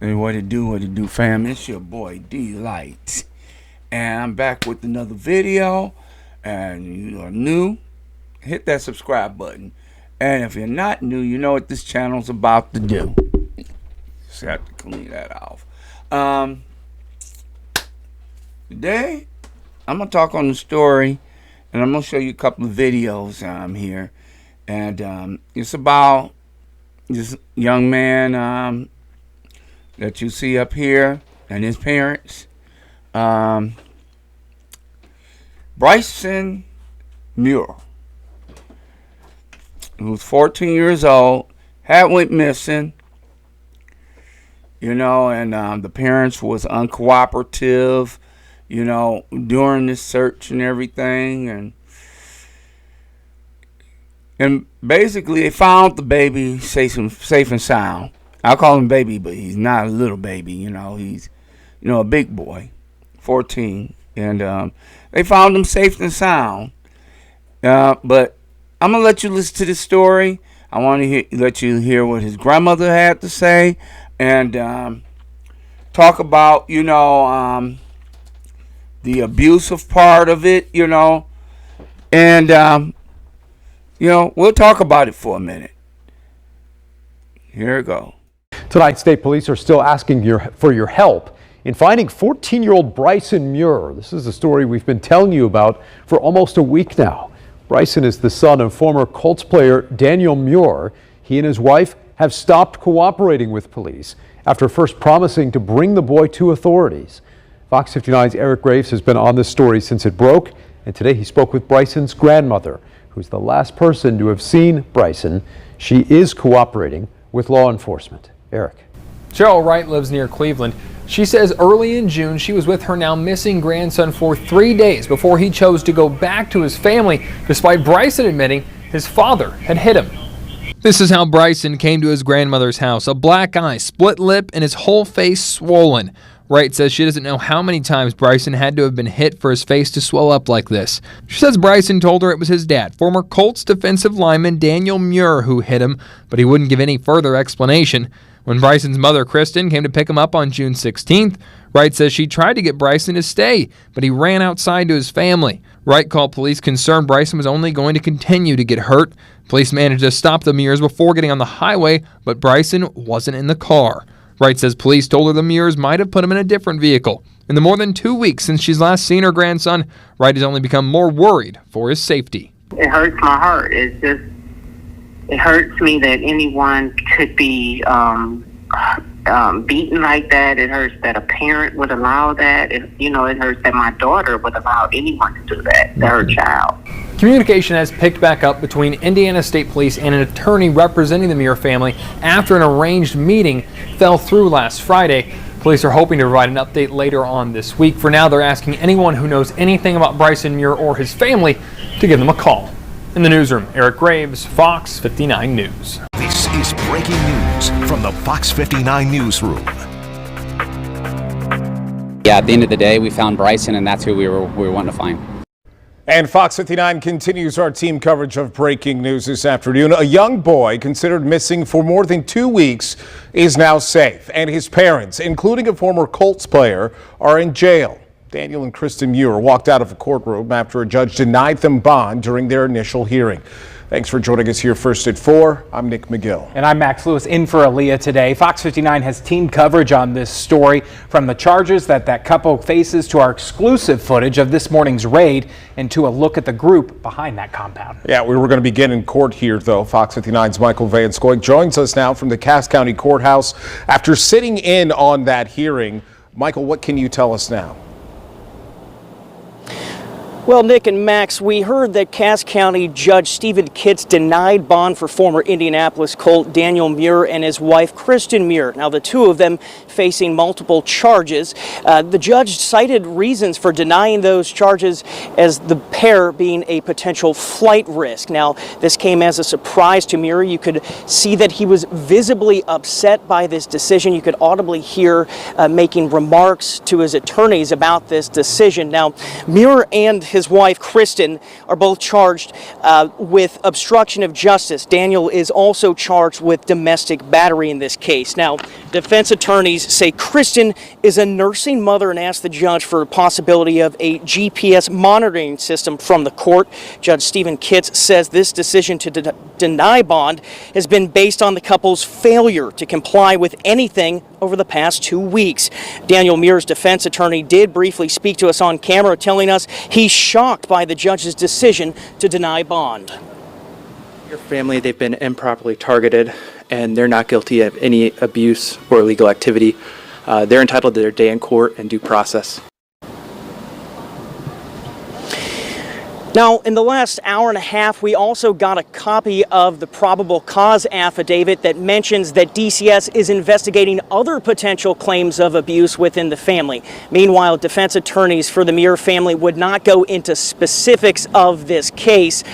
And what it do, fam? It's your boy D-Light. And I'm back with another video. And you are new, hit that subscribe button. And if you're not new, you know what this channel's about to do. Just have to clean that off. Today, I'm going to talk on the story. And I'm going to show you a couple of videos here. And it's about this young man that you see up here and his parents. Bryson Muir, who was 14 years old, had went missing, you know, and the parents was uncooperative, you know, during this search and everything, and basically they found the baby safe and sound. I call him baby, but he's not a little baby, you know. He's, you know, a big boy, 14. And they found him safe and sound. But I'm going to let you listen to this story. I want to let you hear what his grandmother had to say. And talk about, you know, the abusive part of it, you know. And, you know, we'll talk about it for a minute. Here we go. Tonight, state police are still asking for your help in finding 14-year-old Bryson Muir. This is a story we've been telling you about for almost a week now. Bryson is the son of former Colts player Daniel Muir. He and his wife have stopped cooperating with police after first promising to bring the boy to authorities. Fox 59's Eric Graves has been on this story since it broke, and today he spoke with Bryson's grandmother, who's the last person to have seen Bryson. She is cooperating with law enforcement. Eric. Cheryl Wright lives near Cleveland. She says early in June she was with her now missing grandson for 3 days before he chose to go back to his family, despite Bryson admitting his father had hit him. This is how Bryson came to his grandmother's house, a black eye, split lip, and his whole face swollen. Wright says she doesn't know how many times Bryson had to have been hit for his face to swell up like this. She says Bryson told her it was his dad, former Colts defensive lineman Daniel Muir, who hit him, but he wouldn't give any further explanation. When Bryson's mother, Kristen, came to pick him up on June 16th, Wright says she tried to get Bryson to stay, but he ran outside to his family. Wright called police concerned Bryson was only going to continue to get hurt. Police managed to stop the Muirs before getting on the highway, but Bryson wasn't in the car. Wright says police told her the Muirs might have put him in a different vehicle. In the more than 2 weeks since she's last seen her grandson, Wright has only become more worried for his safety. It hurts my heart. It hurts me that anyone could be beaten like that. It hurts that a parent would allow that. It hurts that my daughter would allow anyone to do that to her child. Communication has picked back up between Indiana State Police and an attorney representing the Muir family after an arranged meeting fell through last Friday. Police are hoping to provide an update later on this week. For now, they're asking anyone who knows anything about Bryson Muir or his family to give them a call. In the newsroom, Eric Graves, Fox 59 News. This is breaking news from the Fox 59 newsroom. Yeah, at the end of the day, we found Bryson, and that's who we were wanting to find. And Fox 59 continues our team coverage of breaking news this afternoon. A young boy considered missing for more than 2 weeks is now safe, and his parents, including a former Colts player, are in jail. Daniel and Kristen Muir walked out of the courtroom after a judge denied them bond during their initial hearing. Thanks for joining us here first at 4. I'm Nick McGill. And I'm Max Lewis in for Aaliyah today. Fox 59 has team coverage on this story, from the charges that couple faces to our exclusive footage of this morning's raid and to a look at the group behind that compound. Yeah, we were going to begin in court here, though. Fox 59's Michael Van Scoik joins us now from the Cass County Courthouse after sitting in on that hearing. Michael, what can you tell us now? Well, Nick and Max, we heard that Cass County Judge Stephen Kitts denied bond for former Indianapolis Colt Daniel Muir and his wife Kristen Muir. Now, the two of them facing multiple charges. The judge cited reasons for denying those charges as the pair being a potential flight risk. Now, this came as a surprise to Muir. You could see that he was visibly upset by this decision. You could audibly hear making remarks to his attorneys about this decision. Now, Muir and his wife, Kristen, are both charged with obstruction of justice. Daniel is also charged with domestic battery in this case. Now, defense attorneys say Kristen is a nursing mother and asked the judge for a possibility of a GPS monitoring system from the court. Judge Stephen Kitts says this decision to deny bond has been based on the couple's failure to comply with anything over the past 2 weeks. Daniel Muir's defense attorney did briefly speak to us on camera, telling us he's shocked by the judge's decision to deny bond. Your family, they've been improperly targeted, and they're not guilty of any abuse or illegal activity. They're entitled to their day in court and due process. Now, in the last hour and a half, we also got a copy of the probable cause affidavit that mentions that DCS is investigating other potential claims of abuse within the family. Meanwhile, defense attorneys for the Muir family would not go into specifics of this case.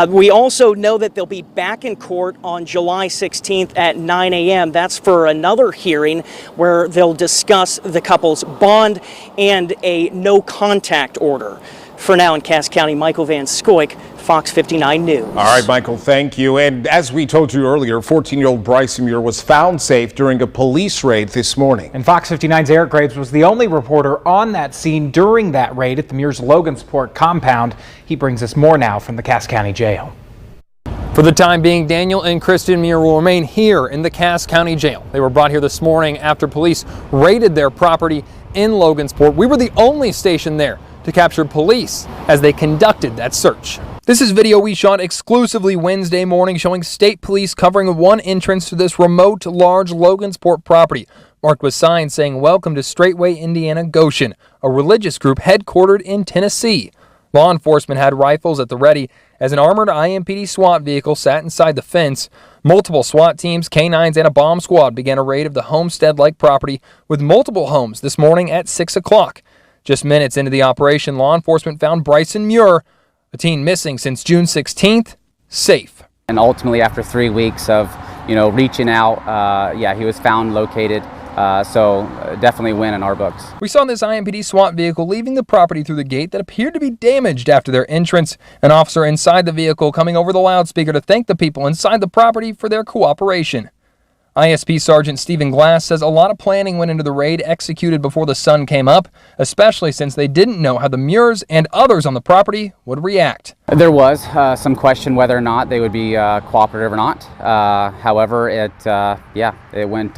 We also know that they'll be back in court on July 16th at 9 a.m. That's for another hearing where they'll discuss the couple's bond and a no contact order. For now in Cass County, Michael Van Scoik, Fox 59 News. All right, Michael, thank you. And as we told you earlier, 14-year-old Bryson Muir was found safe during a police raid this morning. And Fox 59's Eric Graves was the only reporter on that scene during that raid at the Muir's LOGANSPORT compound. He brings us more now from the Cass County Jail. For the time being, Daniel and Kristen Muir will remain here in the Cass County Jail. They were brought here this morning after police raided their property in LOGANSPORT. We were the only station there to capture police as they conducted that search. This is video we shot exclusively Wednesday morning showing state police covering one entrance to this remote, large LOGANSPORT property, marked with signs saying "Welcome to Straightway Indiana Goshen," a religious group headquartered in Tennessee. Law enforcement had rifles at the ready as an armored IMPD SWAT vehicle sat inside the fence. Multiple SWAT teams, canines, and a bomb squad began a raid of the homestead-like property with multiple homes this morning at 6 o'clock. Just minutes into the operation, law enforcement found Bryson Muir, a teen missing since June 16th, safe. And ultimately, after 3 weeks of, reaching out, he was found, located. So definitely win in our books. We saw this IMPD SWAT vehicle leaving the property through the gate that appeared to be damaged after their entrance. An officer inside the vehicle coming over the loudspeaker to thank the people inside the property for their cooperation. ISP Sergeant Stephen Glass says a lot of planning went into the raid executed before the sun came up, especially since they didn't know how the Muirs and others on the property would react. There was some question whether or not they would be cooperative or not. However, it went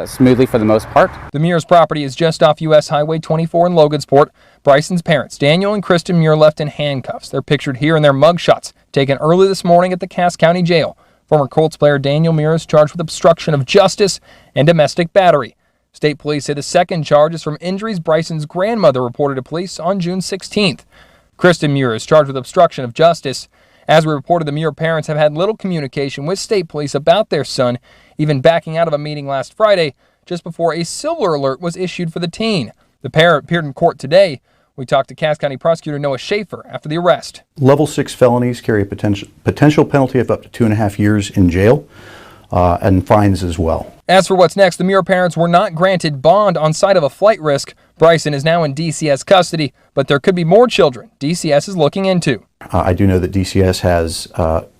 smoothly for the most part. The Muirs property is just off U.S. Highway 24 in LOGANSPORT. Bryson's parents, Daniel and Kristen Muir, left in handcuffs. They're pictured here in their mugshots, taken early this morning at the Cass County Jail. Former Colts player Daniel Muir is charged with obstruction of justice and domestic battery. State police say the second charge is from injuries Bryson's grandmother reported to police on June 16th. Kristen Muir is charged with obstruction of justice. As we reported, the Muir parents have had little communication with state police about their son, even backing out of a meeting last Friday, just before a silver alert was issued for the teen. The pair appeared in court today. We talked to Cass County Prosecutor Noah Schaefer after the arrest. Level 6 felonies carry a potential penalty of up to 2.5 years in jail and fines as well. As for what's next, the Muir parents were not granted bond on site of a flight risk. Bryson is now in DCS custody, but there could be more children DCS is looking into. I do know that DCS has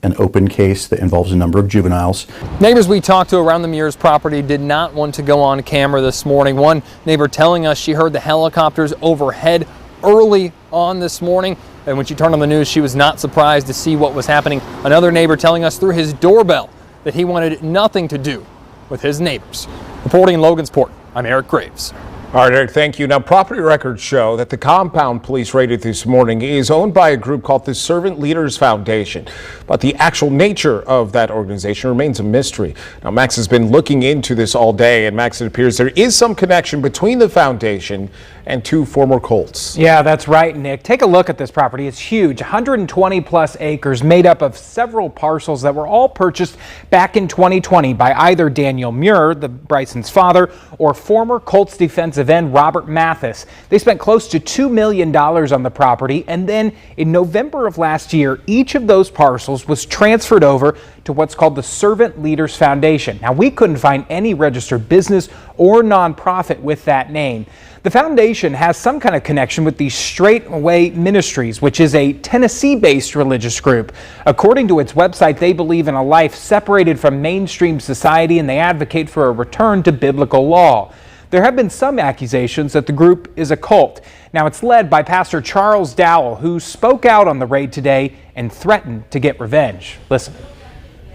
an open case that involves a number of juveniles. Neighbors we talked to around the Muirs property did not want to go on camera this morning. One neighbor telling us she heard the helicopters overhead early on this morning, and when she turned on the news, she was not surprised to see what was happening. Another neighbor telling us through his doorbell that he wanted nothing to do with his neighbors. Reporting in Logansport, I'm Eric Graves. All right, Eric, thank you. Now, property records show that the compound police raided this morning is owned by a group called the Servant Leaders Foundation. But the actual nature of that organization remains a mystery. Now, Max has been looking into this all day, and Max, it appears there is some connection between the foundation and two former Colts. Yeah, that's right, Nick. Take a look at this property. It's huge, 120 plus acres made up of several parcels that were all purchased back in 2020 by either Daniel Muir, Bryson's father, or former Colts defensive to then Robert Mathis. They spent close to $2 million on the property, and then in November of last year, each of those parcels was transferred over to what's called the Servant Leaders Foundation. Now, we couldn't find any registered business or nonprofit with that name. The foundation has some kind of connection with the Straightway Ministries, which is a Tennessee-based religious group. According to its website, they believe in a life separated from mainstream society, and they advocate for a return to biblical law. There have been some accusations that the group is a cult. Now, it's led by Pastor Charles Dowell, who spoke out on the raid today and threatened to get revenge. Listen.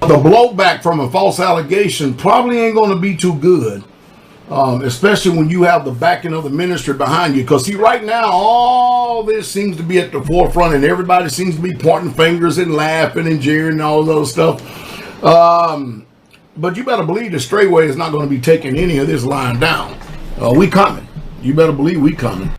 The blowback from a false allegation probably ain't going to be too good. Especially when you have the backing of the ministry behind you. Because see, right now, all this seems to be at the forefront, and everybody seems to be pointing fingers and laughing and jeering and all those stuff. But you better believe the Straightway is not going to be taking any of this lying down. We coming. You better believe we coming.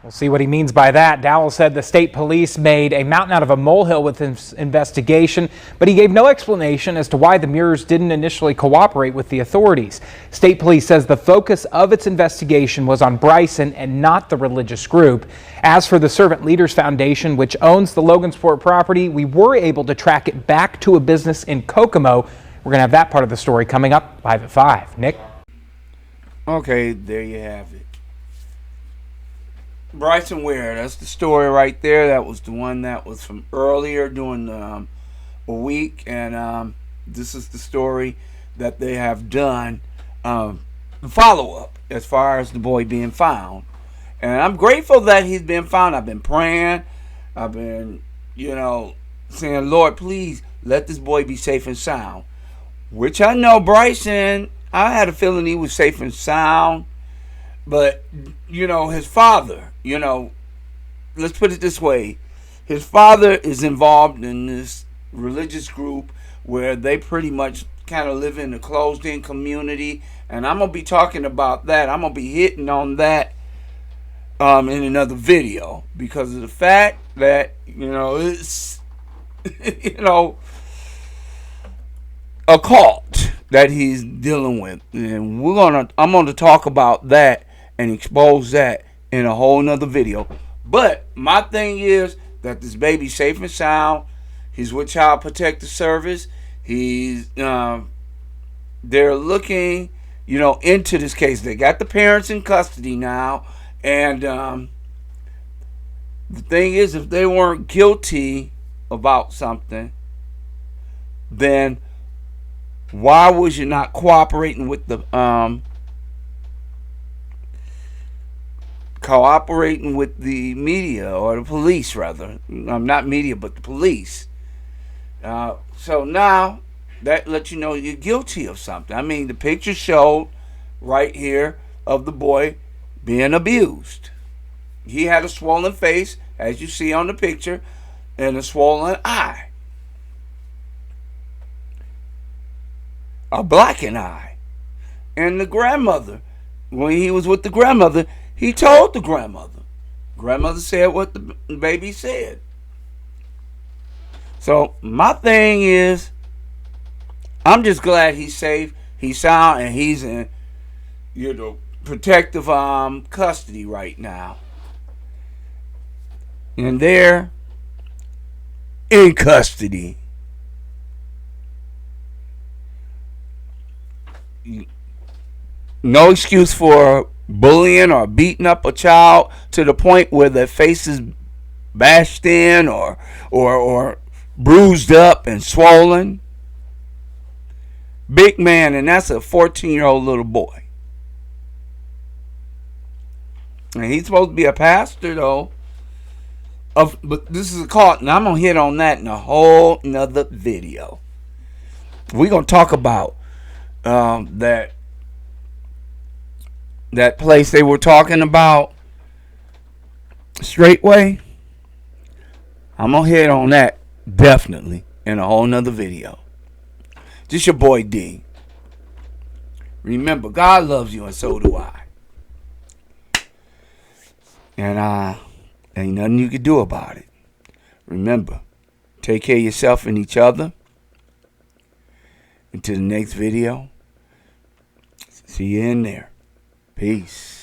We'll see what he means by that. Dowell said the state police made a mountain out of a molehill with this investigation, but he gave no explanation as to why the Muirs didn't initially cooperate with the authorities. State police says the focus of its investigation was on Bryson and not the religious group. As for the Servant Leaders Foundation, which owns the Logansport property, we were able to track it back to a business in Kokomo. We're going to have that part of the story coming up live at 5. Nick? Okay, there you have it. Bryson Muir, that's the story right there. That was the one that was from earlier during a week, and this is the story that they have done, the follow-up as far as the boy being found. And I'm grateful that he's been found. I've been praying. I've been, saying, Lord, please let this boy be safe and sound. Which I know Bryson, I had a feeling he was safe and sound. But, his father, let's put it this way. His father is involved in this religious group where they pretty much kind of live in a closed-in community. And I'm going to be talking about that. I'm going to be hitting on that in another video. Because of the fact that, it's, a cult that he's dealing with. And I'm going to talk about that and expose that in a whole nother video. But my thing is that this baby's safe and sound. He's with Child Protective Service. He's they're looking, into this case. They got the parents in custody now, and the thing is, if they weren't guilty about something, then why was you not cooperating with the media, or the police rather? Not media, but the police. So now that lets you know you're guilty of something. I mean, the picture showed right here of the boy being abused. He had a swollen face, as you see on the picture, and a swollen eye. A blackened eye. And the grandmother, when he was with the grandmother, he told the grandmother. Grandmother said what the baby said. So my thing is, I'm just glad he's safe, he's sound, and he's in, protective custody right now. And they're in custody. No excuse for bullying or beating up a child to the point where their face is bashed in or bruised up and swollen. Big man, and that's a 14-year-old little boy. And he's supposed to be a pastor, though. But this is a cult, and I'm going to hit on that in a whole nother video. We're going to talk about that place they were talking about, Straightway. I'm going to hit on that definitely in a whole nother video. Just your boy D. Remember, God loves you and so do I. And ain't nothing you can do about it. Remember, take care of yourself and each other. Until the next video, see you in there. Peace.